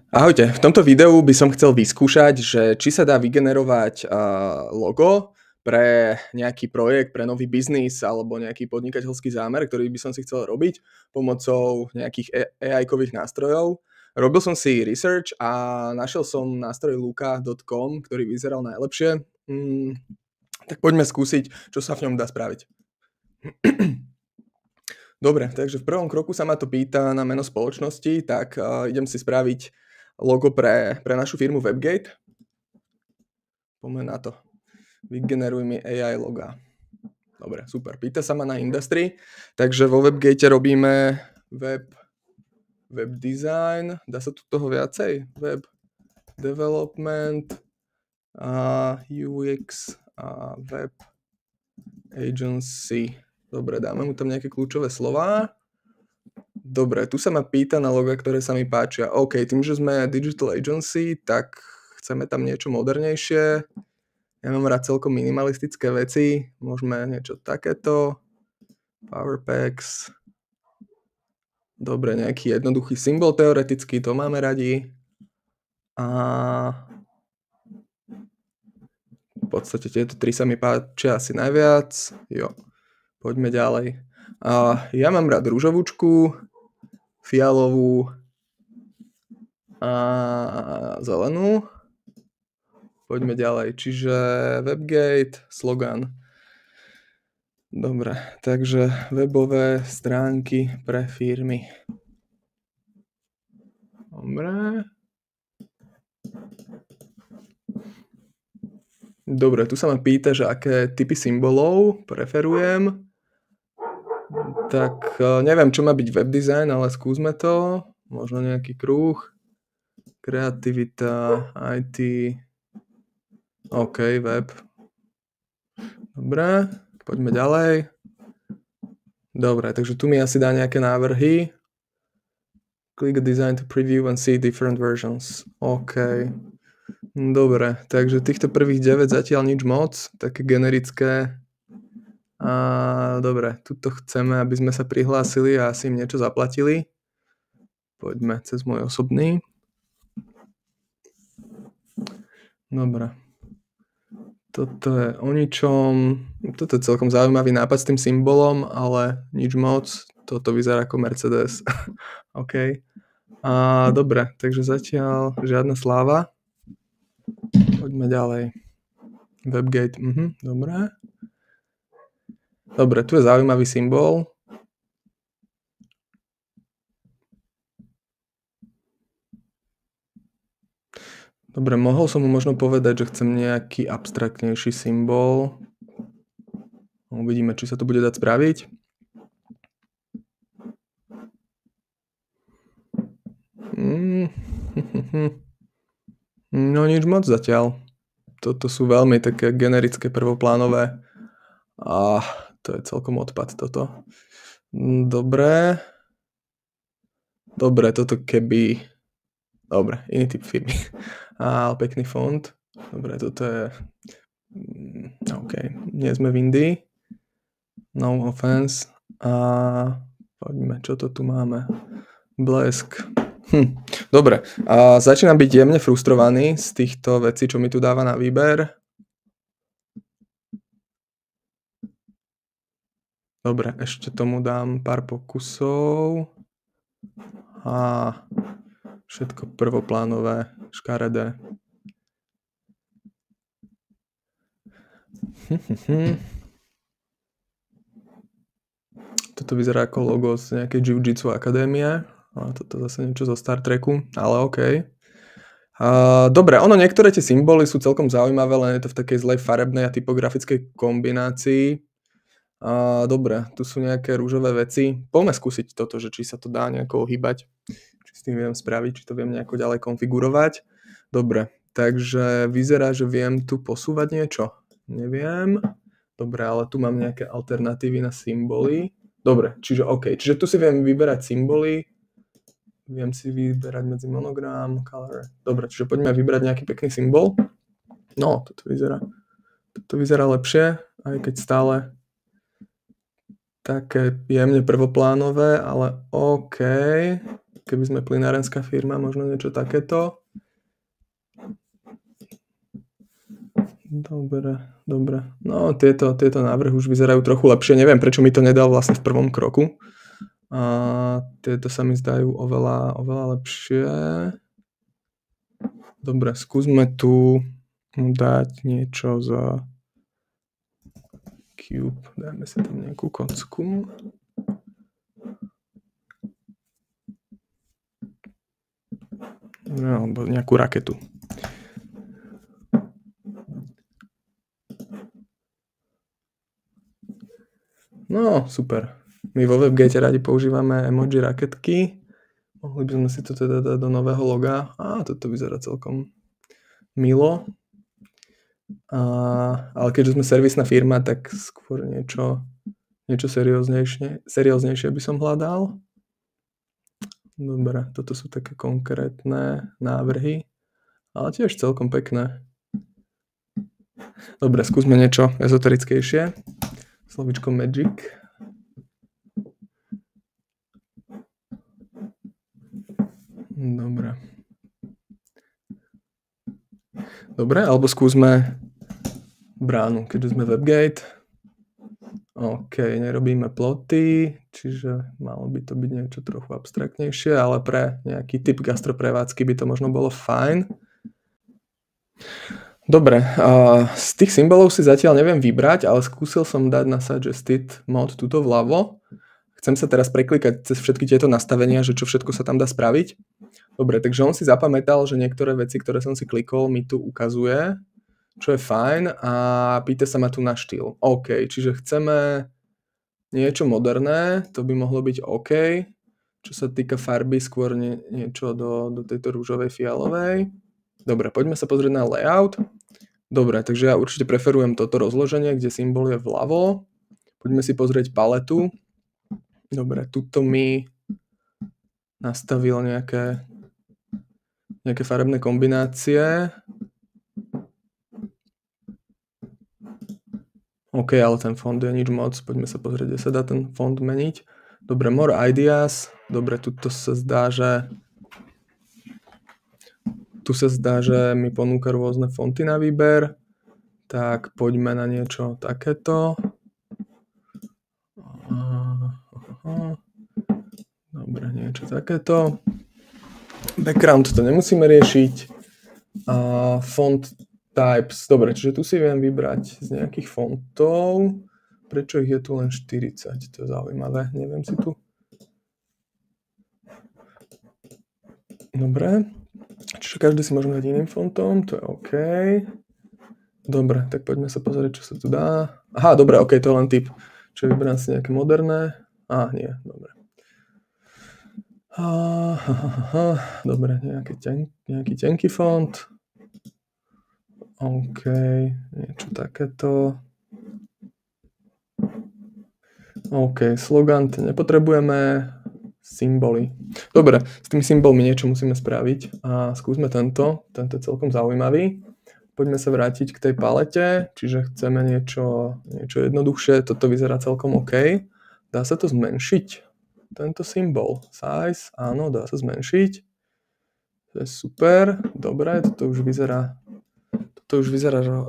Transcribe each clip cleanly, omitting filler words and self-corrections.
Ahojte, v tomto videu by som chcel vyskúšať, že či sa dá vygenerovať logo pre nejaký projekt, pre nový biznis alebo nejaký podnikateľský zámer, ktorý by som si chcel robiť pomocou nejakých AI-kových nástrojov. Robil som si research a našiel som nástroj luka.com, ktorý vyzeral najlepšie. Tak poďme skúsiť, čo sa v ňom dá spraviť. Dobre, takže v prvom kroku sa ma to pýta na meno spoločnosti, tak idem si spraviť logo pre našu firmu Webgate. Poďme na to. Vygeneruj mi AI loga. Dobre, super. Pýta sa ma na industry, takže vo Webgate robíme web design. Dá sa tu toho viacej? Web development, UX a web agency. Dobre, dáme mu tam nejaké kľúčové slová. Dobre, tu sa ma pýta na loga, ktoré sa mi páčia. OK, tým, že sme digital agency, tak chceme tam niečo modernejšie. Ja mám rád celkom minimalistické veci. Môžeme niečo takéto. Power packs. Dobre, nejaký jednoduchý symbol teoreticky, to máme radi. A v podstate tieto tri sa mi páčia asi najviac. Jo, poďme ďalej. Ja mám rád ružovúčku, fialovú a zelenú. Poďme ďalej. Čiže Webgate, slogan. Dobre, takže webové stránky pre firmy. Dobre, tu sa ma pýta, že aké typy symbolov preferujem. Tak neviem, čo má byť web design, ale skúsme to. Možno nejaký kruh. Kreativita, IT. OK, web. Dobre, poďme ďalej. Dobre, takže tu mi asi dá nejaké návrhy. Click a design to preview and see different versions. OK. Dobre, takže týchto prvých 9 zatiaľ nič moc. Také generické. Dobre, tuto chceme, aby sme sa prihlásili a asi im niečo zaplatili. Poďme cez môj osobný. Dobre. Toto je o ničom. Toto je celkom zaujímavý nápad s tým symbolom, ale nič moc. Toto vyzerá ako Mercedes. OK. Dobre, takže zatiaľ žiadna sláva. Poďme ďalej. Webgate, dobre. Dobre, tu je zaujímavý symbol. Dobre, mohol som mu možno povedať, že chcem nejaký abstraktnejší symbol. Uvidíme, či sa to bude dať spraviť. No nič moc zatiaľ. Toto sú veľmi také generické prvoplánové. To je celkom odpad toto. Dobre. Dobre, toto keby... Dobre, iný typ firmy. Pekný font. Dobre, toto je... OK, nie sme v Indii. No offense. Poďme, čo to tu máme? Blesk. Dobre, začínam byť jemne frustrovaný z týchto vecí, čo mi tu dáva na výber. Dobre, ešte tomu dám pár pokusov. Všetko prvoplánové, škaredé. Toto vyzerá ako logo z nejakej Jiu-Jitsu akadémie. Toto zase niečo zo Star Treku, ale OK. Dobre, niektoré tie symboly sú celkom zaujímavé, len je to v takej zlej farebnej a typografickej kombinácii. Dobre, tu sú nejaké rúžové veci. Poďme skúsiť toto, že či sa to dá nejako ohýbať. Či s tým viem spraviť, či to viem nejako ďalej konfigurovať. Dobre, takže vyzerá, že viem tu posúvať niečo. Neviem. Dobre, ale tu mám nejaké alternatívy na symboly. Dobre, čiže OK. Čiže tu si viem vyberať symboly. Viem si vyberať medzi monogram, color. Dobre, čiže poďme vybrať nejaký pekný symbol. No, toto vyzerá lepšie, aj keď stále také jemne prvoplánové, ale OK. keby sme plynárenská firma, možno niečo takéto. Dobre. No, tieto návrhy už vyzerajú trochu lepšie. Neviem, prečo mi to nedal vlastne v prvom kroku. A tieto sa mi zdajú oveľa lepšie. Dobre, skúsme tu dať niečo za Cube. Dajme si tam nejakú kocku. No, alebo nejakú raketu. No, super. My vo WebGate radi používame emoji raketky. Mohli by sme si to teda dať do nového loga. Toto vyzerá celkom milo. Ale keďže sme servisná firma, tak skôr niečo serióznejšie by som hľadal. Dobre, toto sú také konkrétne návrhy, ale tiež celkom pekné. Dobre, skúsme niečo ezoterickejšie. Slovičko Magic. Dobre, alebo skúsme bránu, keďže sme WebGate. OK, nerobíme ploty, čiže malo by to byť niečo trochu abstraktnejšie, ale pre nejaký typ gastroprevádzky by to možno bolo fajn. Dobre, z tých symbolov si zatiaľ neviem vybrať, ale skúsil som dať na Suggested Mod tuto vľavo. Chcem sa teraz preklikať cez všetky tieto nastavenia, že čo všetko sa tam dá spraviť. Dobre, takže on si zapamätal, že niektoré veci, ktoré som si klikol, mi tu ukazuje, čo je fajn a pýta sa ma tu na štýl. OK, čiže chceme niečo moderné, to by mohlo byť OK. Čo sa týka farby, skôr niečo do tejto rúžovej fialovej. Dobre, poďme sa pozrieť na layout. Dobre, takže ja určite preferujem toto rozloženie, kde symbol je vľavo. Poďme si pozrieť paletu. Dobre, tuto mi nastavil nejaké farebné kombinácie. OK, ale ten fond je nič moc. Poďme sa pozrieť, kde sa dá ten fond meniť. Dobre, more ideas. Dobre, tuto sa zdá, že mi ponúka rôzne fonty na výber. Tak poďme na niečo takéto. Dobre, niečo takéto. Background to nemusíme riešiť. Font types. Dobre, čiže tu si viem vybrať z nejakých fontov. Prečo ich je tu len 40? To je zaujímavé. Neviem si tu. Dobre. Čiže každý si môžeme dať iným fontom. To je OK. Dobre, tak poďme sa pozrieť, čo sa tu dá. Aha, dobre, OK, to je len typ. Čiže vyberám si nejaké moderné. Nie, dobre. Dobre, nejaký tenký font. OK, niečo takéto. OK, slogan nepotrebujeme. Symboly. Dobre, s tými symbolmi niečo musíme spraviť. Skúsme tento je celkom zaujímavý. Poďme sa vrátiť k tej palete, čiže chceme niečo jednoduchšie. Toto vyzerá celkom OK. Dá sa to zmenšiť? Tento symbol. Size, áno, dá sa zmenšiť. To je super. Dobre, toto už vyzerá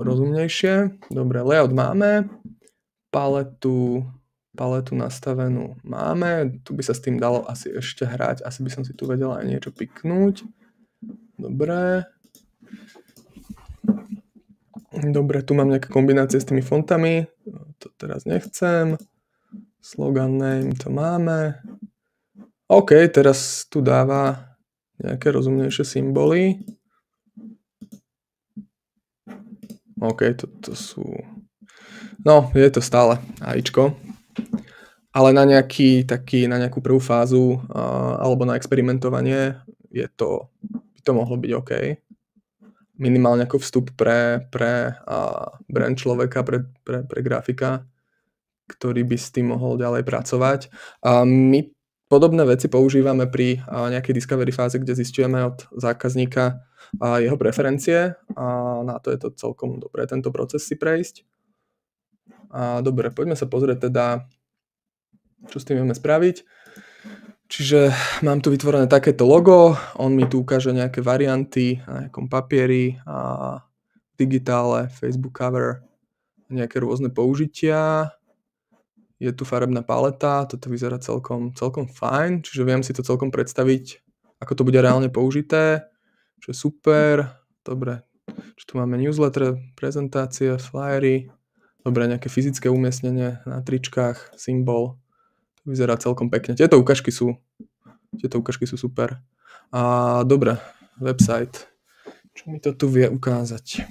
rozumnejšie. Dobre, layout máme. Paletu nastavenú máme. Tu by sa s tým dalo asi ešte hrať. Asi by som si tu vedel aj niečo piknúť. Dobre. Dobre, tu mám nejaké kombinácie s tými fontami. To teraz nechcem. Slogan name to máme. OK, teraz tu dáva nejaké rozumnejšie symboly. OK, toto sú... No, je to stále AIčko. Ale na nejakú prvú fázu alebo na experimentovanie by to mohlo byť OK. Minimálne ako vstup pre brand človeka, pre grafika, ktorý by s tým mohol ďalej pracovať. My podobné veci používame pri nejakej discovery fáze, kde zisťujeme od zákazníka jeho preferencie. Na to je to celkom dobré, tento proces si prejsť. Dobre, poďme sa pozrieť teda, čo s tým vieme spraviť. Čiže mám tu vytvorené takéto logo, on mi tu ukáže nejaké varianty na nejakom papieri a digitále, Facebook cover, nejaké rôzne použitia. Je tu farebná paleta, toto vyzerá celkom fajn, čiže viem si to celkom predstaviť, ako to bude reálne použité, čo je super. Dobre, čo tu máme newsletter, prezentácie, flyery, dobre, nejaké fyzické umiestnenie na tričkách, symbol, to vyzerá celkom pekne. Tieto ukážky sú super. A dobre, website, čo mi to tu vie ukázať?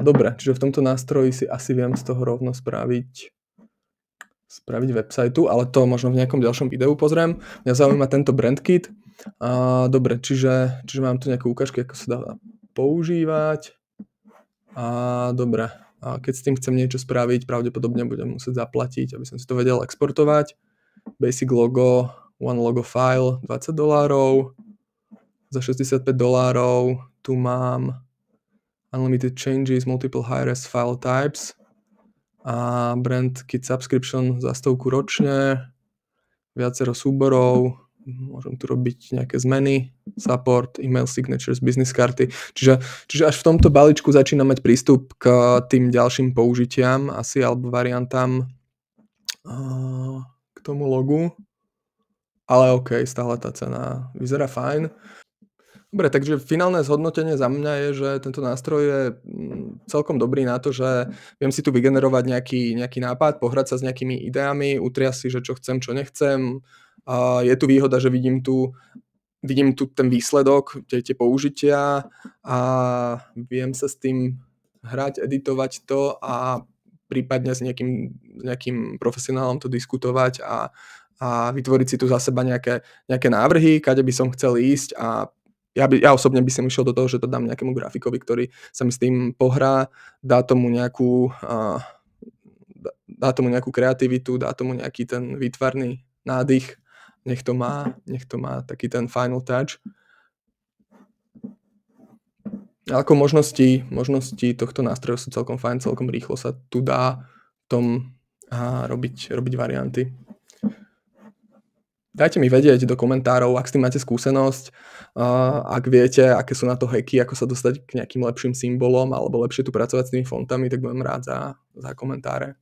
Dobre, čiže v tomto nástroji si asi viem z toho rovno spraviť websiteu, ale to možno v nejakom ďalšom videu pozriem. Mňa zaujíma tento brand kit. Dobre, čiže mám tu nejaké ukážky, ako sa dá používať. Dobre, keď s tým chcem niečo spraviť, pravdepodobne budem musieť zaplatiť, aby som si to vedel exportovať. Basic logo, one logo file, $20. Za $65 tu mám unlimited changes, multiple high-res file types a brand kit subscription za 100 ročne, viacero súborov, môžem tu robiť nejaké zmeny, support, email signatures, business karty. Čiže až v tomto balíčku začína mať prístup k tým ďalším použitiam asi alebo variantám k tomu logu. Ale OK, stále tá cena vyzerá fajn. Dobre, takže finálne zhodnotenie za mňa je, že tento nástroj je celkom dobrý na to, že viem si tu vygenerovať nejaký nápad, pohrať sa s nejakými ideami, utriasť si, že čo chcem, čo nechcem. Je tu výhoda, že vidím tu ten výsledok, tie použitia a viem sa s tým hrať, editovať to a prípadne s nejakým profesionálom to diskutovať a vytvoriť si tu za seba nejaké návrhy, kade by som chcel ísť a ja osobne by som išiel do toho, že to dám nejakému grafikovi, ktorý sa mi s tým pohrá, dá tomu nejakú kreativitu, dá tomu nejaký ten výtvarný nádych, nech to má taký ten final touch. Ako možnosti tohto nástroja sú celkom fajn, celkom rýchlo sa tu dá tom robiť varianty. Dajte mi vedieť do komentárov, ak s tým máte skúsenosť, ak viete, aké sú na to hacky, ako sa dostať k nejakým lepším symbolom alebo lepšie tu pracovať s tými fontami, tak budem rád za komentáre.